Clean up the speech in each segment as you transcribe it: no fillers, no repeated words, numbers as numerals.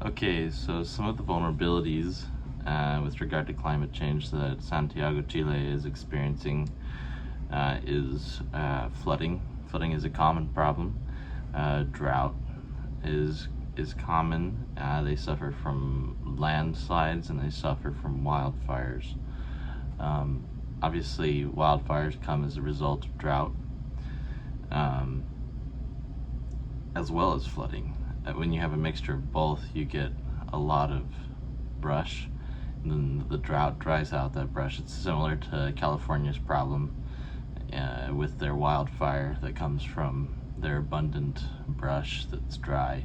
Okay, so some of the vulnerabilities with regard to climate change that Santiago, Chile is experiencing is flooding. Flooding is a common problem. Drought is common. They suffer from landslides and they suffer from wildfires. Obviously, wildfires come as a result of drought, um, as well as flooding. When you have a mixture of both, you get a lot of brush, and then the drought dries out that brush. It's similar to California's problem with their wildfire that comes from their abundant brush that's dry.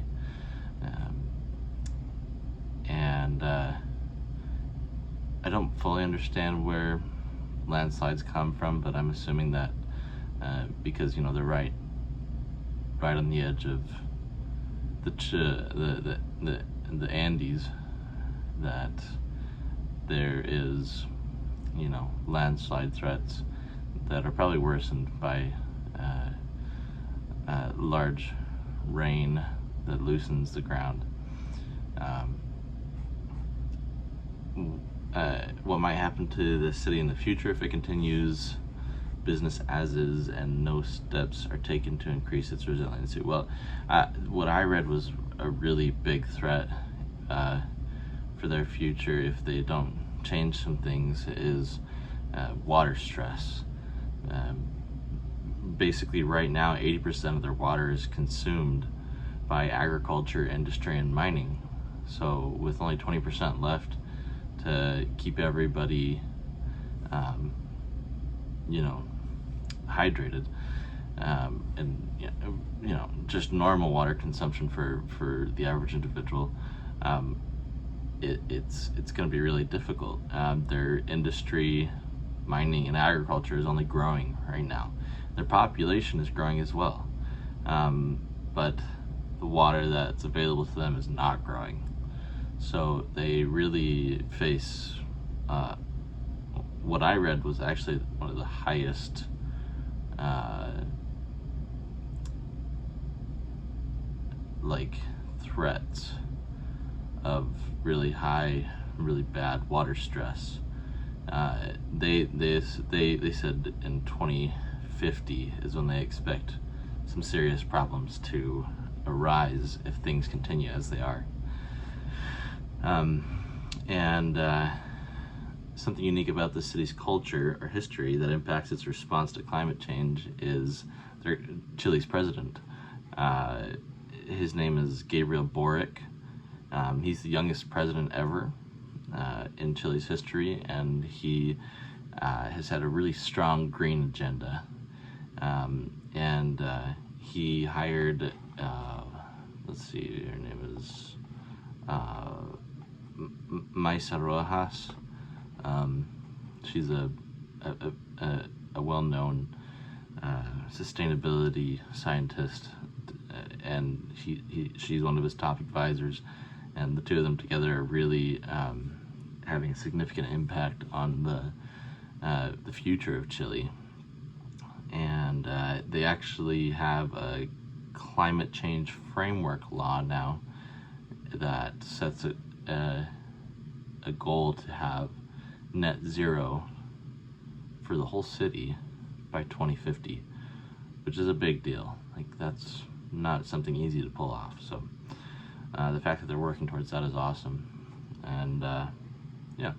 And I don't fully understand where landslides come from, but I'm assuming that because they're right on the edge of the Andes, that there is landslide threats that are probably worsened by large rain that loosens the ground. What might happen to the city in the future if it continues business as is and no steps are taken to increase its resiliency? Well, what I read was a really big threat for their future if they don't change some things is water stress. Basically, right now, 80% of their water is consumed by agriculture, industry, and mining. So with only 20% left to keep everybody hydrated, and just normal water consumption for the average individual, it's going to be really difficult. Their industry, mining, and agriculture is only growing right now. Their population is growing as well, but the water that's available to them is not growing. So they really face what I read was actually one of the highest threats of really high, really bad water stress. They said in 2050 is when they expect some serious problems to arise if things continue as they are. And something unique about the city's culture or history that impacts its response to climate change is Chile's president. His name is Gabriel Boric. He's the youngest president ever in Chile's history, and he has had a really strong green agenda. And he hired, let's see, her name is Maisa Rojas. She's a well-known sustainability scientist, and she's one of his top advisors, and the two of them together are really having a significant impact on the future of Chile. And they actually have a climate change framework law now that sets a goal to have net zero for the whole city by 2050, which is a big deal. That's not something easy to pull off. So the fact that they're working towards that is awesome. And yeah.